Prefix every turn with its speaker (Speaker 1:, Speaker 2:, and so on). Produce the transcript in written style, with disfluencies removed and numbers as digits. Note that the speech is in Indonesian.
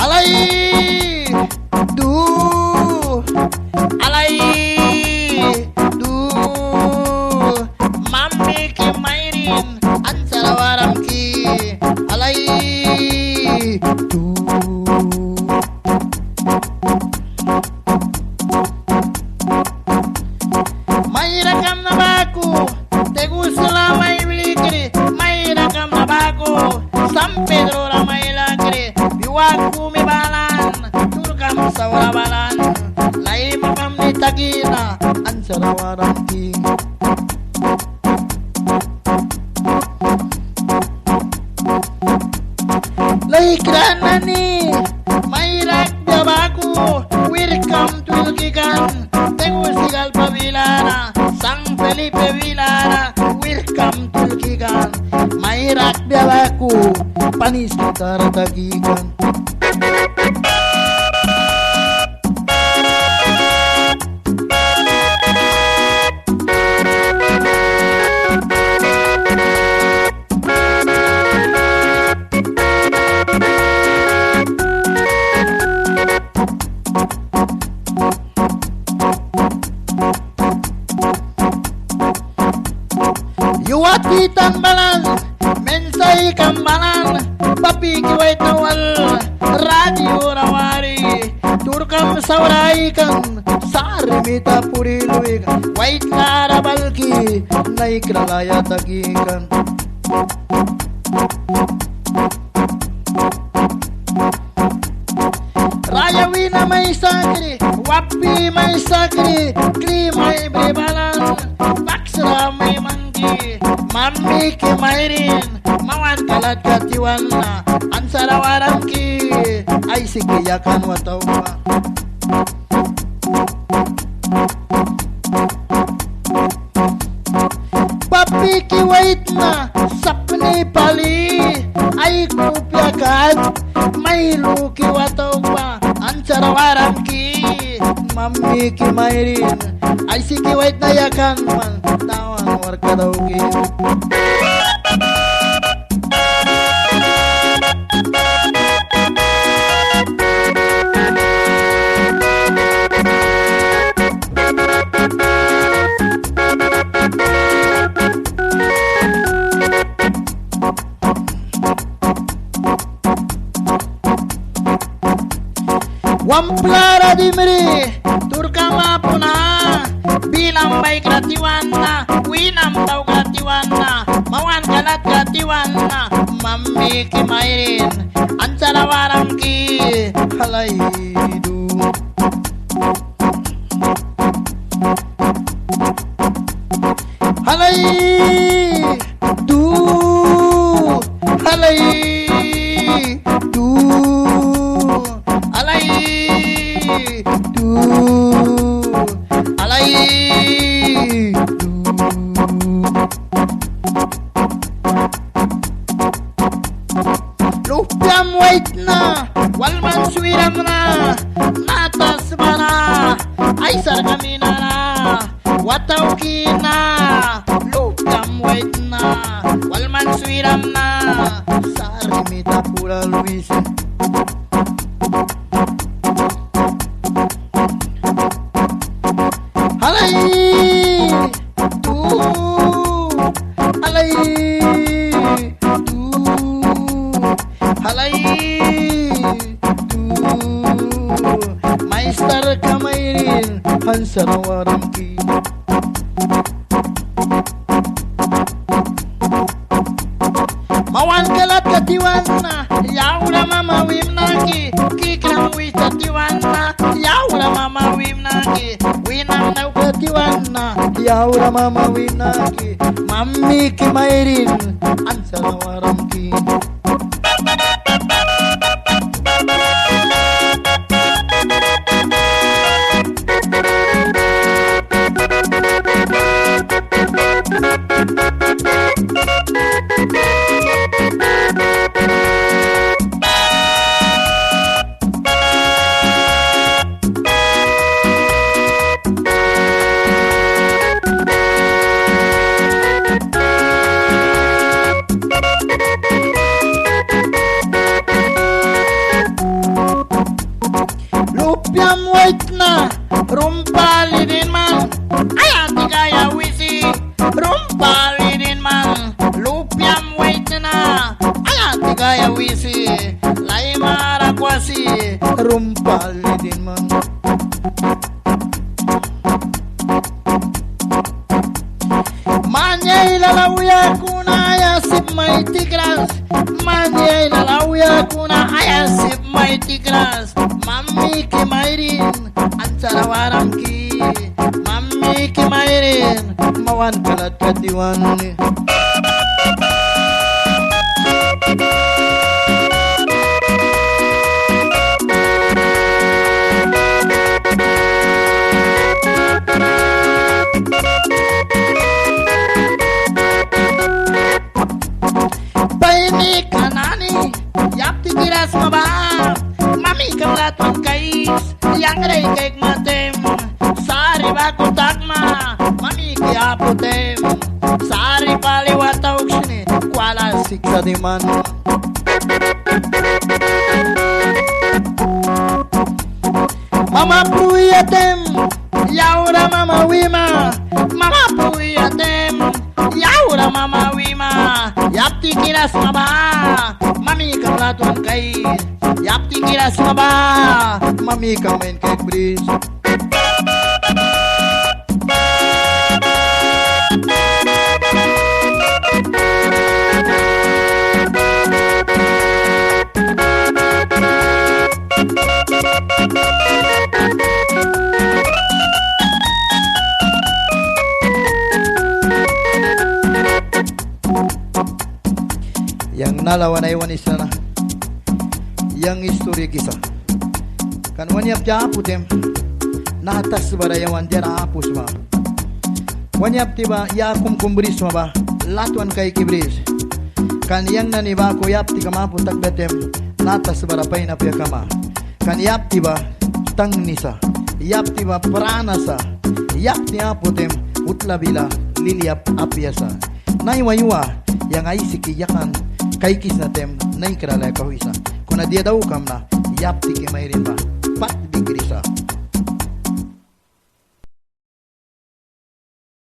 Speaker 1: Alay du alay du Mami ki mayrin an sarawaram ki alay du Mayra kam na baku te gusta la may bilikri Mayra kam na baku San Pedro la may lagri biwaku mi balan turkam sawara balan lai makam ni tagina an sarawaram ki lai kranani mayrak jabaku welcome to Ilkikan Tegucigal Pavilana San Felipe Vilara welcome to Ilkikan mayrak jabaku panis kita tagikan Yuwatitan balan mensay kambalan papi kiwait nawal radio rawari turkam sauraikan sarimita puriluig wait lara balki naik ralaya tagikan Raya wina may sakri wapi may sakri kli may brebalan baksra may manggi Mami ki mayrin mawan kalat katiwan na an sarawaram ki ay sikiyakan watawa papi ki wait na sapni pali ay kupyakan may luki watawa an sarawaram ki Mami ki mayrin ay siki wait na yakan man tawan warka daw ki Wamplara dimri turkama puna bilang baik ratiwana winam tau ratiwana mawan kalat ratiwana mami ki mayrin ancara waram ki halai du halai du halai du alay du alay du lupiam wait na walman suiram na natas mana ay sarkamina na wataw kina lupiam wait na walman suiram na sarimita pula Luis alay du alay du alay du Maestar kamayrin hansarawaram ki mawan kalat katiwan na yaura mama wim naki kikram wita tiwan na yaura mama wim naki winam nau katiwan na yaura mama wim naki mami ki mayrin ansarawaram ki Mani lalauya kuna ayasip may tigras. Mami ki mayrin antara waram ki. Mami ki mayrin mawan kalat katiwan ni. Paini kanani yapti kiras maba. Mami kamlatwan kais yang rey kaik matem. Sari baku takma mami ki aputem. Sari pali watauk sini kuala siksa di mana. Mama puyatem yaura mama wima. Mama puyatem yaura mama wima. Yapti kiras maba mami kamlatwan kais. Yapti kiras maba mami kamain kaik bris. Yang nalawan ay wanis na yang istorya kisah kan wanyap japutem natas barayawan jara apus ma wanyap tiba ya kumbris ma ba latuan kay kibris kan yang nani ba ko yap tiga mapu tak betem natas barapay na pia kama kan yap tiba tang nisa yap tiba pranasa yap ti aputem utla bila liliap apiasa nai wayua yang ay sikiyakan kay kis na tem nai krala kahisa kuna dia daw kam na yap ti ke mayrin ba pat bigrisa